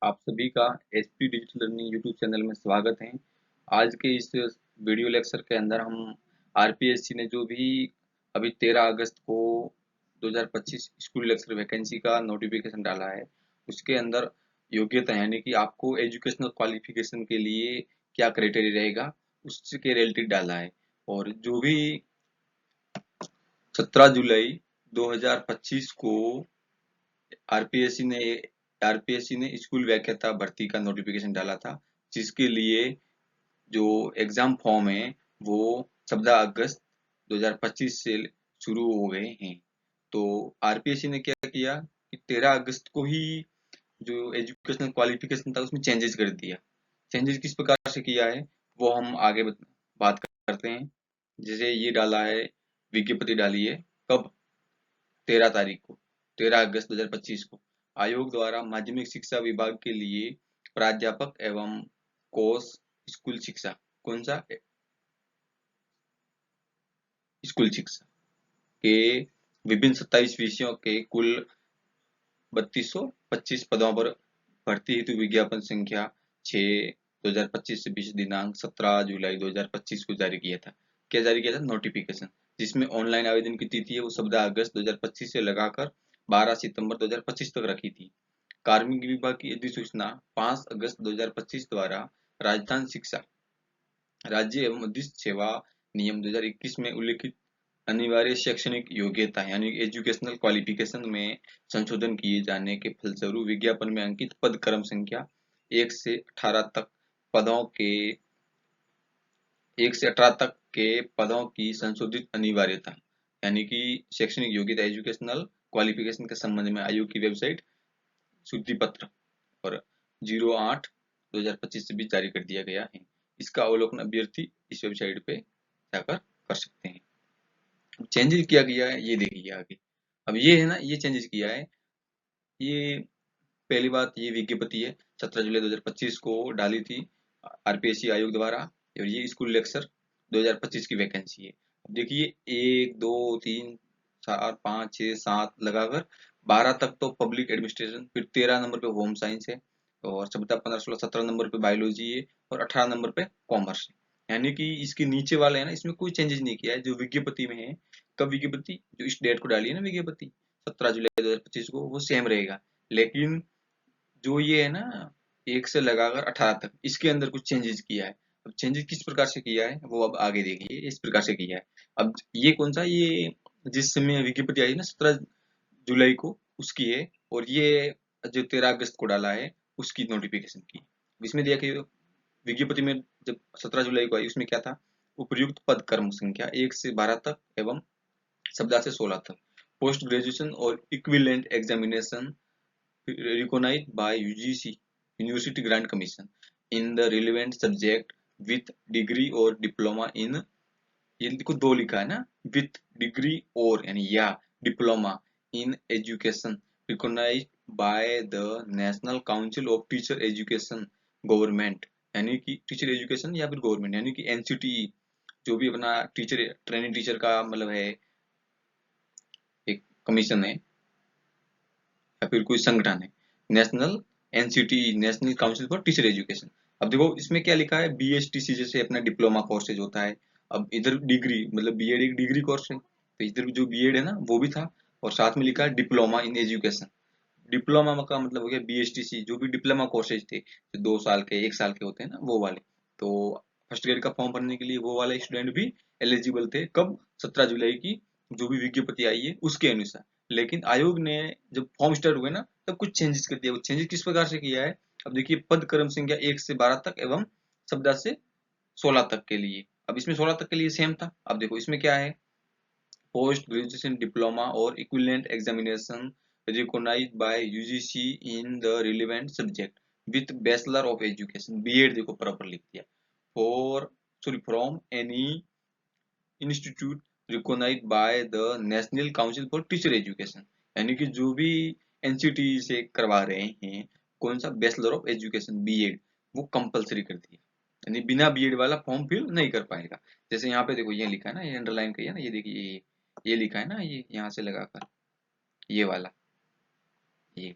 आप सभी का HP digital learning YouTube channel में स्वागत है। आज के इस वीडियो लेक्चर के अंदर हम आरपीएससी ने जो भी अभी 13 अगस्त को 2025 स्कूल लेक्चर वैकेंसी का नोटिफिकेशन डाला है, उसके अंदर योग्यता यानी कि आपको एजुकेशनल क्वालिफिकेशन के लिए क्या क्राइटेरिया रहेगा उसके रिलेटेड डाला है। और जो भी 17 जुलाई 2025 को आरपीएससी ने आरपीएससी ने स्कूल व्याख्याता भर्ती का नोटिफिकेशन डाला था, जिसके लिए जो एग्जाम फॉर्म है वो 14 अगस्त 2025 से शुरू हो गए हैं। तो आरपीएससी ने क्या किया कि 13 अगस्त को ही जो एजुकेशनल क्वालिफिकेशन था उसमें चेंजेस कर दिया। चेंजेस किस प्रकार से किया है वो हम आगे बात करते हैं। जैसे ये डाला है, विज्ञप्ति डाली है कब, 13 तारीख को, 13 अगस्त 2025 को आयोग द्वारा माध्यमिक शिक्षा विभाग के लिए प्राध्यापक एवं कोर्स स्कूल शिक्षा, कौन सा, स्कूल शिक्षा के विभिन्न 27 विषयों के कुल 3225 पदों पर भर्ती हेतु विज्ञापन संख्या 6 2025 से 20 दिनांक 17 जुलाई 2025 को जारी किया था। क्या जारी किया था? नोटिफिकेशन, जिसमें ऑनलाइन आवेदन की तिथि है वो 14 अगस्त 2025 से लगाकर 12 सितंबर 2025 तक रखी थी। कार्मिक विभाग की अधिसूचना 5 अगस्त 2025 द्वारा राजस्थान शिक्षा राज्य एवं मध्यस्थ सेवा नियम 2021 में उल्लिखित अनिवार्य शैक्षणिक योग्यता यानी एजुकेशनल क्वालिफिकेशन में संशोधन किए जाने के फलस्वरूप विज्ञापन में अंकित पद क्रम संख्या 1 से 18 तक पदों के 1 से 18 तक के पदों की संशोधित अनिवार्यता यानी कि शैक्षणिक योग्यता एजुकेशनल क्वालिफिकेशन के संबंध में आयोग की वेबसाइट शुद्धि पत्र और 08 2025 से भी जारी कर दिया गया है। इसका अवलोकन अभ्यर्थी इस वेबसाइट पे जाकर कर सकते हैं। चेंजेस किया गया है ये देखिए आगे। अब ये है ना, ये चेंजेस किया है। ये पहली बात, ये विज्ञप्ति है 17 जुलाई 2025 को डाली थी आरपीएससी आयोग द्वारा, और ये स्कूल लेक्चर 2025 की वैकेंसी है। अब देखिए 1 2 3 4 5 6 7 लगाकर 12 तक तो पब्लिक एडमिनिस्ट्रेशन, फिर 13 नंबर पे होम साइंस है, और 14 15 16 17 नंबर पे बायोलॉजी है, और 18 नंबर पे कॉमर्स है। यानी कि इसके नीचे वाले है ना, इसमें कोई चेंजेस नहीं किया है जो विज्ञप्ति में है। कब विज्ञप्ति, जो इस डेट को डाली है ना विज्ञप्ति 17 जुलाई 2025 को, वो सेम रहेगा। लेकिन जो ये है ना 1 से लगाकर 18 तक, इसके अंदर कुछ चेंजेस किया है। अब चेंजेस किस प्रकार से किया है वो अब आगे देखिए, इस प्रकार से किया है। अब ये कौन सा, ये जिस समय विज्ञप्ति आई है ना 17 जुलाई को, उसकी है। और ये जो 13 अगस्त को डाला है उसकी नोटिफिकेशन की। इसमें देखिए विज्ञप्ति में जब 17 जुलाई को आई उसमें क्या था, उपयुक्त पद क्रम संख्या 1 से 12 तक एवं 14 से 16 तक, पोस्ट ग्रेजुएशन और equivalent examination recognized by UGC University Grant Commission in the relevant subject with degree or diploma in, ये देखो दो लिखा है ना, with degree और यानी या diploma in education recognized by the National Council of Teacher Education government, यानी कि टीचर एजुकेशन या फिर गवर्नमेंट यानी कि एनसीटीई, जो भी अपना टीचर ट्रेनिंग टीचर का मतलब है एक कमीशन है या फिर कोई संगठन है, national NCTE national council for teacher education. अब देखो इसमें क्या लिखा है, बीएसटीसी जैसे अपना डिप्लोमा कोर्सेज होता है। अब इधर डिग्री मतलब बीएड एक डिग्री कोर्स है, तो इधर जो बीएड है ना वो भी था, और साथ में लिखा है डिप्लोमा इन एजुकेशन। डिप्लोमा का मतलब हो गया बीएसटीसी, जो भी डिप्लोमा कोर्सेज थे जो 2 साल के 1 साल के होते हैं ना वो वाले। तो फर्स्ट ग्रेड का फॉर्म भरने के लिए वो वाले स्टूडेंट भी एलिजिबल थे, कब, 17 जुलाई की जो भी विज्ञप्ति आई है उसके अनुसार। लेकिन आयोग ने जब फॉर्म स्टार्ट हुए ना तब कुछ चेंजेस कर दिया। वो चेंजेस किस प्रकार से किया है, अब देखिए पद क्रम संख्या 1 से 12 तक एवं 14 से 16 तक के लिए। अब इसमें 16 तक के लिए सेम था। अब देखो इसमें क्या है, पोस्ट ग्रेजुएशन डिप्लोमा और equivalent examination recognized by UGC in the relevant subject with Bachelor of Education, BEd देखो प्रॉपर लिख दिया, for sorry from any institute recognized by the National Council for Teacher Education, यानी कि जो भी NCT से करवा रहे हैं कौन सा, बैचलर ऑफ एजुकेशन बीएड, वो कंपलसरी कर दिया। यानी बिना बीएड वाला फॉर्म फिल नहीं कर पाएगा। जैसे यहाँ पे देखो ये लिखा है ना, ये अंडरलाइन किया ना, ये देखिए ये लिखा है ना, ये यहाँ से लगाकर ये वाला, ये,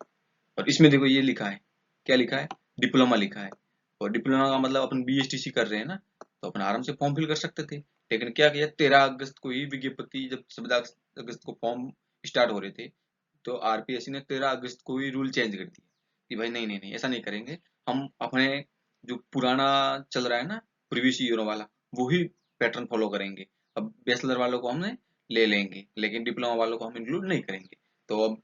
और इसमें देखो ये लिखा है क्या लिखा है, डिप्लोमा लिखा है। और डिप्लोमा का मतलब अपन BSTC कर रहे हैं ना, तो अपन आराम से फॉर्म फिल कर सकते थे। लेकिन क्या किया, 13 अगस्त को ही विज्ञप्ति, जब 14 अगस्त को फॉर्म स्टार्ट हो रहे थे, तो RPSC ने 13 अगस्त को ही रूल चेंज कर दिया कि भाई नहीं नहीं नहीं, ऐसा नहीं करेंगे, हम अपने जो पुराना चल रहा है ना प्रीवियस ईयर वाला, वही पैटर्न फॉलो करेंगे। अब बैचलर वालों को हमने ले लेंगे, लेकिन डिप्लोमा वालों को हम इंक्लूड नहीं करेंगे। तो अब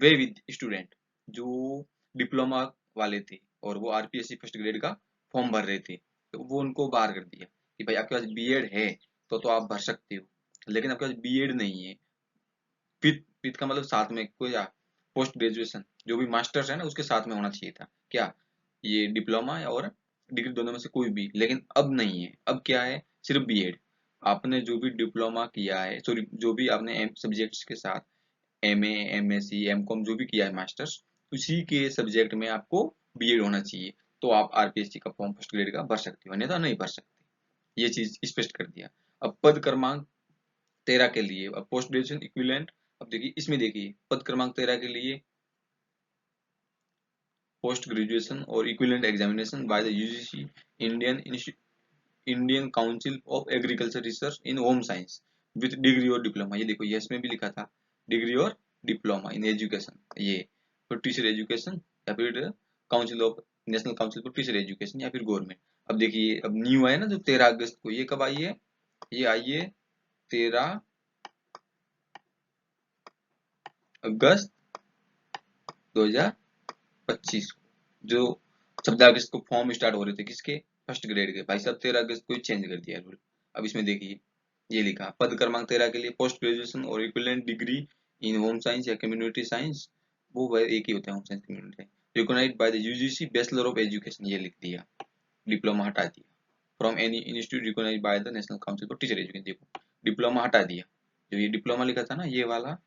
वे विद स्टूडेंट जो डिप्लोमा वाले थे और वो RPSC फर्स्ट ग्रेड का फॉर्म भर रहे थे, तो वो उनको बाहर कर दिया कि भाई आपके पास बीएड है तो आप भर सकते हो, लेकिन आपके पास बीएड नहीं है, विद विद का मतलब साथ में कोई पोस्ट ग्रेजुएशन जो भी मास्टर्स है ना उसके साथ में होना चाहिए था, क्या ये डिप्लोमा और डिग्री दोनों में से कोई भी। लेकिन अब नहीं है, अब क्या है, सिर्फ बीएड। आपने जो भी डिप्लोमा किया है, सॉरी जो भी आपने सब्जेक्ट्स के साथ MA MSc MCOM जो भी किया है मास्टर्स, उसी के सब्जेक्ट में आपको बीएड होना चाहिए, तो आप RPSC का फॉर्म फर्स्ट ग्रेड का भर सकते हो, अन्यथा नहीं भर सकते। ये चीज स्पष्ट कर दिया। अब पद क्रमांक 13 के लिए, अब पोस्ट ग्रेजुएशन इक्विवेलेंट, अब देखिए इसमें देखिए पद क्रमांक 13 के लिए पोस्ट ग्रेजुएशन और equivalent examination by the UGC Indian council of agriculture research in home science with degree और डिप्लोमा। ये देखो ये इसमें भी लिखा था डिग्री और डिप्लोमा इन एजुकेशन, ये फिर टीचर एजुकेशन या फिर council of national council for teacher education या फिर गवर्नमेंट। अब देखिए अब न्यू है ना जो 13 अगस्त को, ये कब आई है, ये आई है 13 अगस्त 2025 को, जो 14 अगस्त को फॉर्म स्टार्ट हो रहे थे किसके, फर्स्ट ग्रेड के। भाई साहब 13 अगस्त को ही चेंज कर दिया रूल। अब इसमें देखिए ये लिखा पद क्रमांक 13 के लिए पोस्ट ग्रेजुएशन और equivalent degree in home science या कम्युनिटी साइंस, वो एक ही होता है home science community, recognised by the UGC bachelor of education, ये लिख दिया, डिप्लोमा हटा दिया, from any institute recognised by the national council for teacher education. देखो डिप्लोमा हटा दिया, जो ये डिप्लोमा लिखा था ना ये वाला,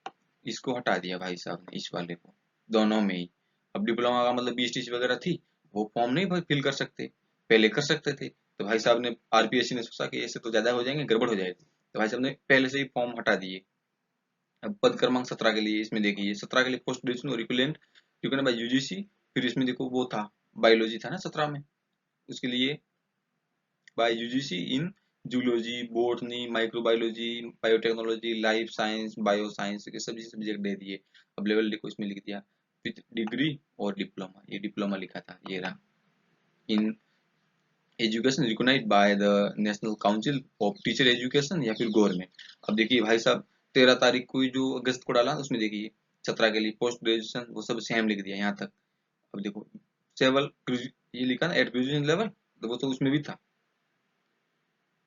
इसको हटा दिया भाई साहब ने, इस वाले को, दोनों में ही। अब डिप्लोमा का मतलब BSTC वगैरह थी, वो फॉर्म नहीं फिल कर सकते, पहले कर सकते थे, तो भाई साहब ने RPSC ने सोचा कि ऐसे तो ज्यादा हो जाएंगे, गड़बड़ हो जाएगी, तो भाई साहब ने पहले से ही फॉर्म हटा दिए। अब पद क्रमांक 17 के लिए, इसमें देखिए 17 के लिए पोस्ट ग्रेजुएशन और इक्विवेलेंट क्योंकि ना भाई यूजीसी, फिर इसमें देखो वो था बायोलॉजी था ना 17 में, उसके लिए बाय यूजीसी इन zoology botany microbiology biotechnology life science bio science के सभी सब्जेक्ट दे दिए। अब लेवल देखो इसमें लिख दिया विद डिग्री और डिप्लोमा, ये डिप्लोमा लिखा था, ये रहा in education recognised by the national council of teacher education या फिर गवर्नमेंट। अब देखिए भाई साहब 13 तारीख को जो अगस्त को डाला उसमें देखिए 17 के लिए पोस्ट ग्रेजुएशन वो सब सेम लिख दिया यहाँ तक। अब देखो सेवल ये लिखा ना एट ग्रेजुएशन लेवल, तो वो तो उसमें भी था,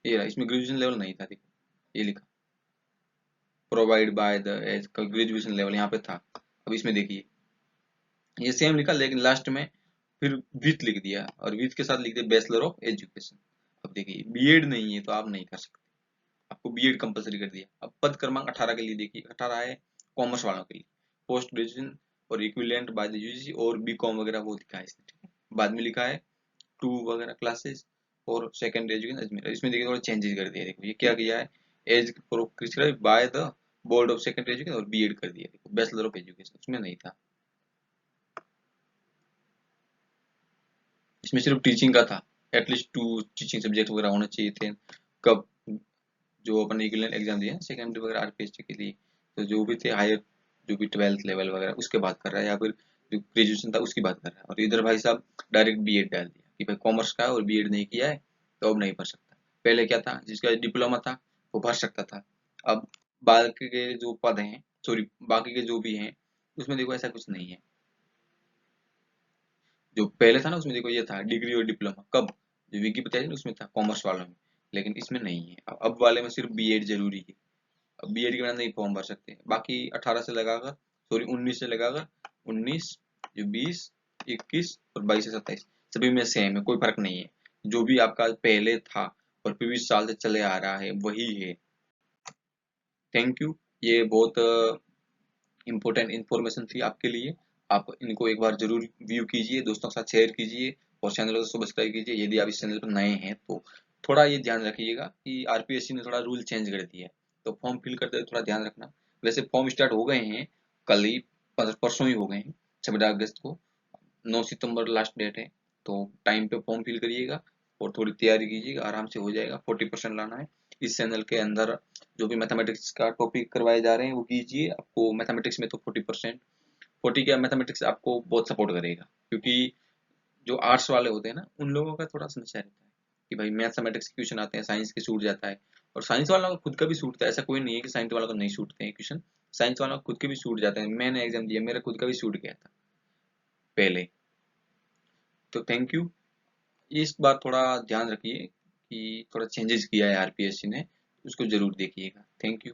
ये रहा, इसमें ग्रेजुएशन लेवल नहीं था, देखो ये लिखा provide by the as graduation level यहाँ पे था। अब इसमें देखिए ये सेम लिखा, लेकिन लास्ट में फिर विथ लिख दिया और विथ के साथ लिख दिया बैचलर ऑफ एजुकेशन। अब देखिए बीएड नहीं है तो आप नहीं कर सकते, आपको बीएड कंपलसरी कर दिया। अब पद क्रमांक 18 के लिए देखिए 18 है कॉमर्स वालों के लिए पोस्ट ग्रेजुएशन और इक्विवेलेंट बाय द यूजीसी और बीकॉम वगैरह वो लिखा है इसने, ठीक है। बाद में लिखा है 2 वगैरह क्लासेस और सेकेंडरी एजुकेशन अजमेर। इसमें देखिए थोड़ा चेंजेस कर दिया, देखो ये क्या किया है, as prescribed by the board of secondary education और बीएड कर दिया, देखो बैचलर ऑफ एजुकेशन उसमें नहीं था, इसमें सिर्फ टीचिंग का था, एटलीस्ट 2 टीचिंग सब्जेक्ट वगैरह होने चाहिए थे। कब जो अपन इक्विवेलेंट एग्जाम दिए सेकेंडरी वगैरह RPSC के लिए, तो जो भी थे हायर जो भी 12th लेवल वगैरह उसके बात कर रहा है, या फिर जो ग्रेजुएशन था उसकी बात कर रहा है। और इधर भाई साहब डायरेक्ट बीएड डाल दिया कि भाई कॉमर्स का है और बीएड नहीं किया है तो अब नहीं भर सकता। पहले क्या था, जिसका डिप्लोमा था वो भर सकता था। अब बाकी के जो पद हैं, सॉरी बाकी के जो भी हैं उसमें देखो ऐसा कुछ नहीं है। जो पहले था ना उसमें देखो ये था डिग्री और डिप्लोमा, कब जो विकी बताया ना उसमें था कॉमर्स वालों में, लेकिन इसमें नहीं है। अब वाले में सिर्फ बीएड जरूरी है, अब बीएड के बिना नहीं फॉर्म भर सकते। बाकी 18 से लगाकर, सॉरी 19 से लगाकर 19 जो 20 21 और 22 से 27 सभी में सेम है, कोई फर्क नहीं है। जो भी आपका पहले था और 20 साल से चले आ रहा है वही है। थैंक यू, ये बहुत इम्पोर्टेंट इंफॉर्मेशन थी आपके लिए। आप इनको एक बार जरूर व्यू कीजिए, दोस्तों के साथ शेयर कीजिए और चैनल को सब्सक्राइब कीजिए यदि आप इस चैनल पर नए हैं तो। थोड़ा ये ध्यान रखिएगा कि RPSC ने थोड़ा रूल चेंज कर दिया है, तो फॉर्म फिल करते हुए थोड़ा ध्यान रखना। वैसे फॉर्म स्टार्ट हो गए हैं, कल ही परसों ही हो गए हैं 14 अगस्त को, 9 सितंबर लास्ट डेट है, तो टाइम पे फॉर्म फिल करिएगा और थोड़ी तैयारी कीजिएगा, आराम से हो जाएगा। 40% लाना है। इस चैनल के अंदर जो भी मैथमेटिक्स का टॉपिक करवाए जा रहे हैं वो कीजिए। आपको मैथमेटिक्स में तो 40%, 40 क्या, मैथमेटिक्स आपको बहुत सपोर्ट करेगा, क्योंकि जो आर्ट्स वाले होते हैं ना, उन लोगों का थोड़ा समस्या रहता है कि भाई मैथमेटिक्स के क्वेश्चन आते हैं, साइंस के छूट जाता है। और साइंस वालों का खुद का भी छूटता है, ऐसा कोई नहीं है कि साइंस वालों को नहीं छूटते हैं क्वेश्चन। साइंस वालों को खुद के भी छूट जाते हैं। मैंने एग्जाम दिया, मेरा खुद का भी छूट गया था पहले। तो थैंक यू। इस बार थोड़ा ध्यान रखिए कि थोड़ा चेंजेस किया है आरपीएससी ने, उसको जरूर देखिएगा। Thank you.